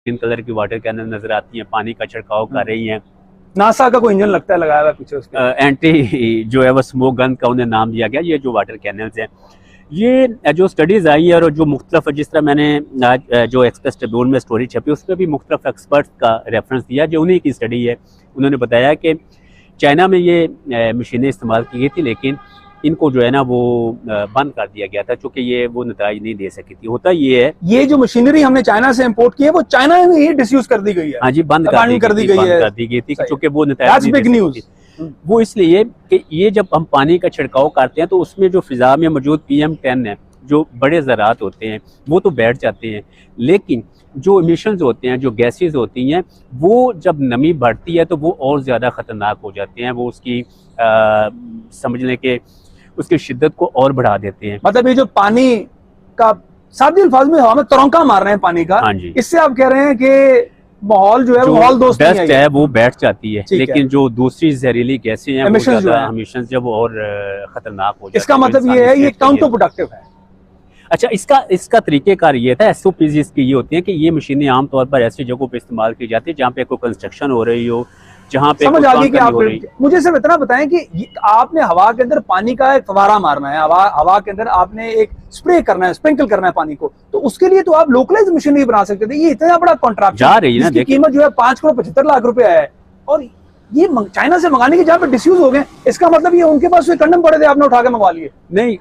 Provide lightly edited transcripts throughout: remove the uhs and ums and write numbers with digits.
Green colour की water cannon नजर आती हैं, पानी का छिड़काव कर रही हैं। नासा का कोई इंजन लगता है लगाया हुआ पीछे उसके। एंटी जो है वो स्मोक गन का उन्हें नाम दिया गया। ये जो वाटर कैनल्स हैं, ये जो स्टडीज़ आई है और जो मुख्तलिफ, जिस तरह मैंने आज जो एक्सप्रेस ट्रिब्यून में स्टोरी छपी उसमें भी मुख्तलिफ एक्सपर्ट्स का रेफरेंस दिया जो उन्हीं की स्टडी है। उन्होंने बताया कि चाइना में ये मशीनें इस्तेमाल की गई थी, लेकिन इनको जो है ना वो बंद कर दिया गया था क्योंकि ये वो नतीजा नहीं दे सकी थी। होता ये है, ये जो मशीनरी हमने चाइना से इंपोर्ट की है वो चाइना में ही डिसयूज कर दी गई है। हाँ जी, बंद कर दी गई थी क्योंकि वो नतीजा नहीं दे सकी थी। वो इसलिए कि ये जब हम पानी का छिड़काव करते हैं तो उसमें जो फिजा में मौजूद PM10 है, जो बड़े ज़रात होते हैं वो तो बैठ जाते हैं, लेकिन जो इमिशंस होते हैं, जो गैसेस होती हैं, वो जब नमी बढ़ती है तो वो और ज़्यादा ख़तरनाक हो जाते हैं। वो उसकी समझ लें कि उसकी शिद्दत को और बढ़ा देते हैं। मतलब ये जो पानी का सादी अल्फाज में हवा में तरंका मार रहे हैं पानी का, हाँ जी, इससे आप कह रहे हैं कि माहौल जो है वो माहौल दोस्त बेस्ट है वो बैठ जाती है, लेकिन जो दूसरी जहरीली गैसें हैं, एमिशंस जब और खतरनाक हो जाती है। इसका मतलब ये है ये काउंटर प्रोडक्टिव है। अच्छा, इसका तरीकेकार ये था, SOPs इसकी ये होती है कि ये मशीनें आमतौर पर ऐसी जगहों पे इस्तेमाल की जाती है जहाँ पे कोई कंस्ट्रक्शन हो रही हो, जहाँ पे समझ आ गई कि आप मुझे सिर्फ इतना बताएं कि आपने हवा के अंदर पानी का एक फवारा मारना है, हवा के अंदर आपने एक स्प्रे करना है, स्प्रिंकल करना है पानी को, तो उसके लिए तो आप लोकलाइज मशीनरी बना सकते थे। ये इतना बड़ा कॉन्ट्रैक्ट जा रही है ना, कीमत जो है 5,75,00,000 रुपए है, और ये चाइना से मंगाने के जहाँ पे डिस्यूज हो गए, इसका मतलब ये उनके पास कंडम पड़े थे, आपने उठा के मंगवा लिए। नहीं,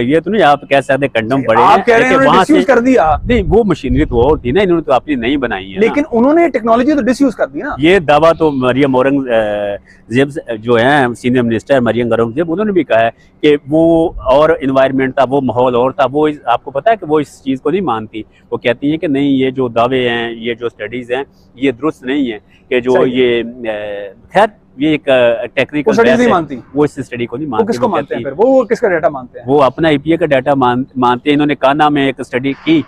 ये तो नहीं आप कह सकते कंडम पड़े हैं, आप कह रहे हैं डिस्यूज कर दिया। नहीं, वो मशीनरी तो और थी ना, इन्होंने तो अपनी नहीं बनाई है, लेकिन उन्होंने टेक्नोलॉजी तो डिस्यूज कर दी ना। ये दावा तो मरियम औरंगजेब जो है सीनियर मिनिस्टर मरियम औरंगजेब, उन्होंने भी कहा है कि वो और इन्वायरमेंट था, वो माहौल और था। वो आपको पता है कि वो इस चीज़ को नहीं मानती। वो कहती है कि नहीं, ये जो दावे हैं, ये जो स्टडीज़ हैं, ये दुरुस्त नहीं है कि जो ये खैर ये एक टेक्निकल नहीं मानती, वो इस स्टडी को नहीं मानती। वो किसको मानते हैं फिर? वो किसका डाटा मानते हैं? वो अपना IPA का डाटा मानते हैं। इन्होंने काना में एक स्टडी की,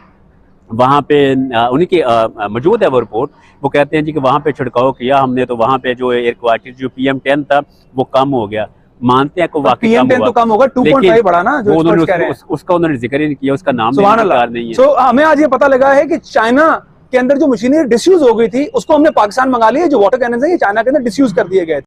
वहाँ पे उन्हीं की मौजूद है वो रिपोर्ट। वो कहते हैं जी कि वहाँ पे छिड़काव किया हमने, तो वहाँ पे जो एयर क्वालिटी जो PM10 था वो कम हो गया। मानते हैं को वाकई PM10 तो कम होगा, 2.5 बढ़ा ना, जो उसका उन्होंने जिक्र ही नहीं किया, उसका नाम नहीं है। हमें आज ये पता लगा है कि चाइना के अंदर जो मशीनरी डिसयूज हो गई थी उसको हमने पाकिस्तान मंगा लिया। जो वाटर कैनन है ये चाइना के अंदर डिसयूज कर दिए गए थे।